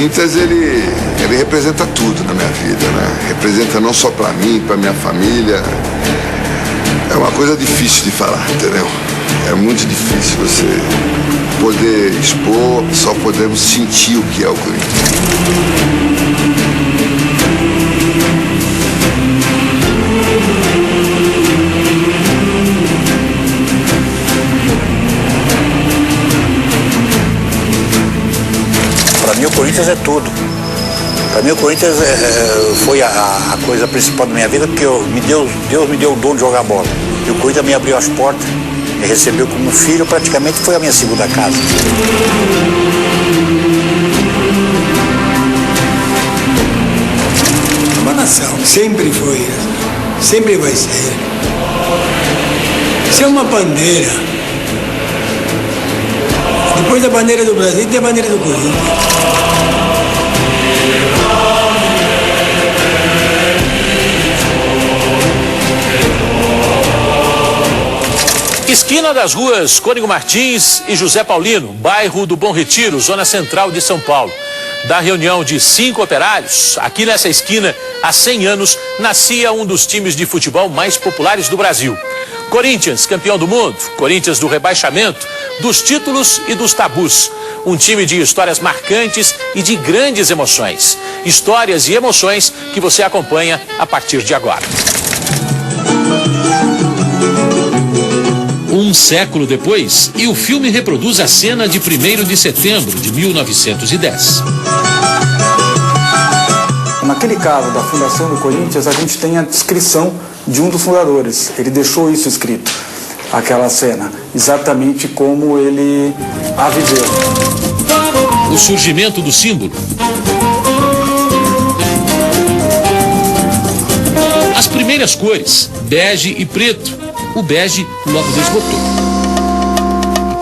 Corinthians, ele representa tudo na minha vida, né? Representa não só para mim, para minha família. É uma coisa difícil de falar, entendeu? É muito difícil você poder expor, só podemos sentir o que é o Corinthians. Para mim o Corinthians é tudo. Para mim o Corinthians foi a coisa principal da minha vida, porque Deus me deu o dom de jogar bola. E o Corinthians me abriu as portas, me recebeu como filho, praticamente foi a minha segunda casa. Uma nação, sempre foi, sempre vai ser. Isso é uma bandeira. Depois da bandeira do Brasil, tem a bandeira do Corinthians. Esquina das ruas Cônigo Martins e José Paulino, bairro do Bom Retiro, zona central de São Paulo. Da reunião de 5 operários, aqui nessa esquina, há 100 anos, nascia um dos times de futebol mais populares do Brasil. Corinthians, campeão do mundo, Corinthians do rebaixamento, dos títulos e dos tabus. Um time de histórias marcantes e de grandes emoções. Histórias e emoções que você acompanha a partir de agora. Um século depois, e o filme reproduz a cena de 1º de setembro de 1910. Naquele caso da fundação do Corinthians, a gente tem a descrição de um dos fundadores. Ele deixou isso escrito, aquela cena, exatamente como ele a viveu. O surgimento do símbolo. As primeiras cores, bege e preto. O bege logo desbotou.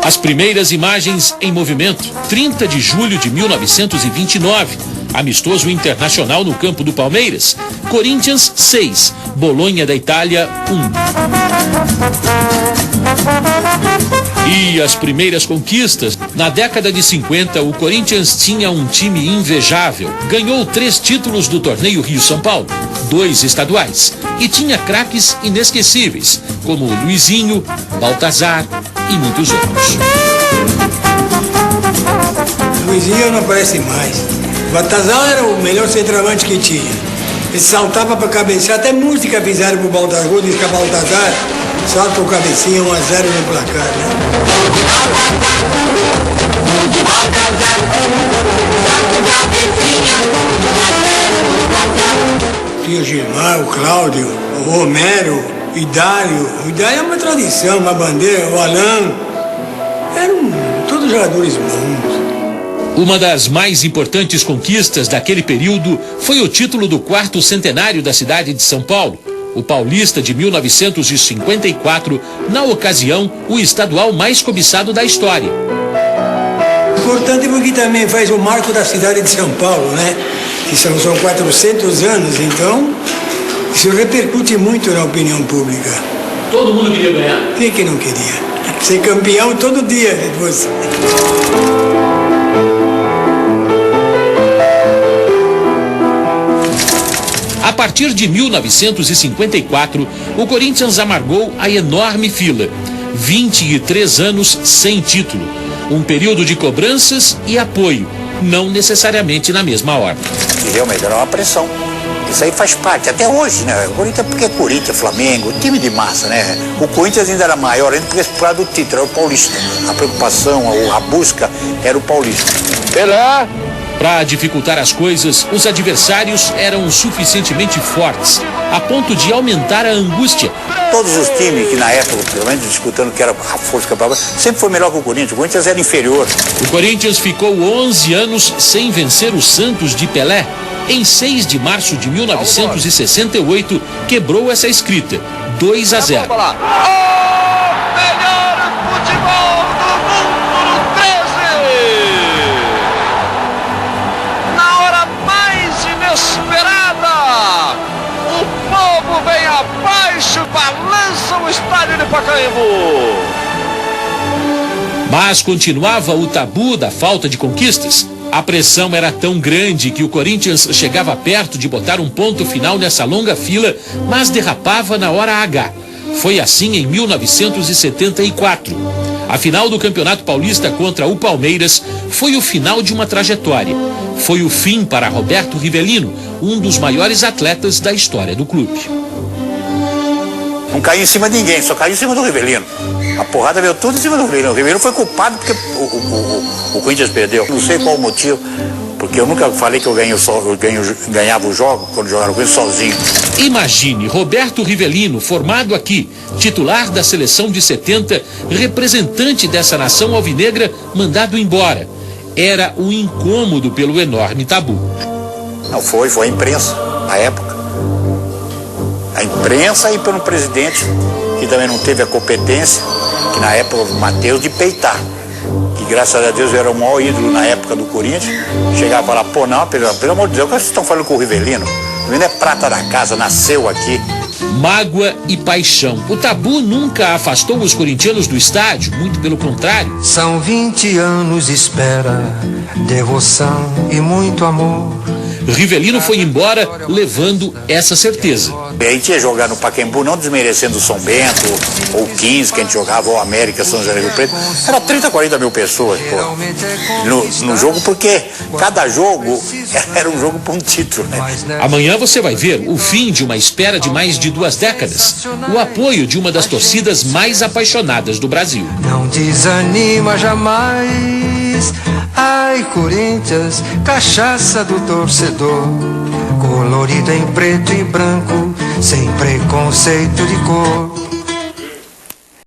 As primeiras imagens em movimento, 30 de julho de 1929, amistoso internacional no campo do Palmeiras, Corinthians 6, Bolonha da Itália 1. E as primeiras conquistas, na década de 50, o Corinthians tinha um time invejável, ganhou 3 títulos do torneio Rio-São Paulo, 2 estaduais, e tinha craques inesquecíveis, como Luizinho, Baltazar e muitos outros. Luizinho não aparece mais. Baltazar era o melhor centroavante que tinha. Ele saltava para cabecear, até música fizeram pro Baltazar, diz que Baltazar salta o cabecinha 1-0 no placar, né? Tinha o Gilmar, o Cláudio, o Romero, o Idário. O Idário é uma tradição, uma bandeira, o Alain. Eram todos jogadores bons. Uma das mais importantes conquistas daquele período foi o título do 4º centenário da cidade de São Paulo, o Paulista de 1954, na ocasião, o estadual mais cobiçado da história. Importante porque também faz o marco da cidade de São Paulo, né? Que são 400 anos, então isso repercute muito na opinião pública. Todo mundo queria ganhar? Quem que não queria? Ser campeão todo dia depois. A partir de 1954, o Corinthians amargou a enorme fila. 23 anos sem título. Um período de cobranças e apoio, não necessariamente na mesma ordem. E realmente era uma pressão. Isso aí faz parte, até hoje, né? O Corinthians, porque é Corinthians, Flamengo, time de massa, né? O Corinthians ainda era maior, ainda porque por causa do título, era o Paulista. A preocupação, a busca era o Paulista. Pelé! Para dificultar as coisas, os adversários eram suficientemente fortes, a ponto de aumentar a angústia. Todos os times que na época, pelo menos disputando que era a força campeão, sempre foi melhor que o Corinthians. O Corinthians era inferior. O Corinthians ficou 11 anos sem vencer o Santos de Pelé. Em 6 de março de 1968, quebrou essa escrita, 2-0. Balança o estádio de Pacaembu. Mas continuava o tabu da falta de conquistas. A pressão era tão grande que o Corinthians chegava perto de botar um ponto final nessa longa fila, mas derrapava na hora H. Foi assim em 1974. A final do Campeonato Paulista contra o Palmeiras foi o final de uma trajetória. Foi o fim para Roberto Rivelino, um dos maiores atletas da história do clube. Não caiu em cima de ninguém, só caiu em cima do Rivelino. A porrada veio tudo em cima do Rivelino. O Rivelino foi culpado porque o Corinthians perdeu. Não sei qual o motivo, porque eu nunca falei que eu ganhava o jogo quando jogava o Corinthians sozinho. Imagine Roberto Rivelino, formado aqui, titular da seleção de 70, representante dessa nação alvinegra, mandado embora. Era um incômodo pelo enorme tabu. Não foi a imprensa, na época. A imprensa e pelo presidente, que também não teve a competência, que na época o Matheus, de peitar. Que graças a Deus era o maior ídolo na época do Corinthians. Chegava e falava, pô, não, pelo amor de Deus, o que vocês estão falando com o Rivelino? O Rivelino é prata da casa, nasceu aqui. Mágoa e paixão. O tabu nunca afastou os corintianos do estádio, muito pelo contrário. São 20 anos de espera, devoção e muito amor. Rivelino foi embora levando essa certeza. A gente ia jogar no Pacaembu, não desmerecendo o São Bento, ou 15 que a gente jogava, ou América, São José do Rio Preto. Era 30, 40 mil pessoas, pô, no jogo, porque cada jogo era um jogo para um título, né? Amanhã você vai ver o fim de uma espera de mais de 2 décadas. O apoio de uma das torcidas mais apaixonadas do Brasil. Não desanima jamais. Ai, Corinthians, cachaça do torcedor, colorida em preto e branco, sem preconceito de cor.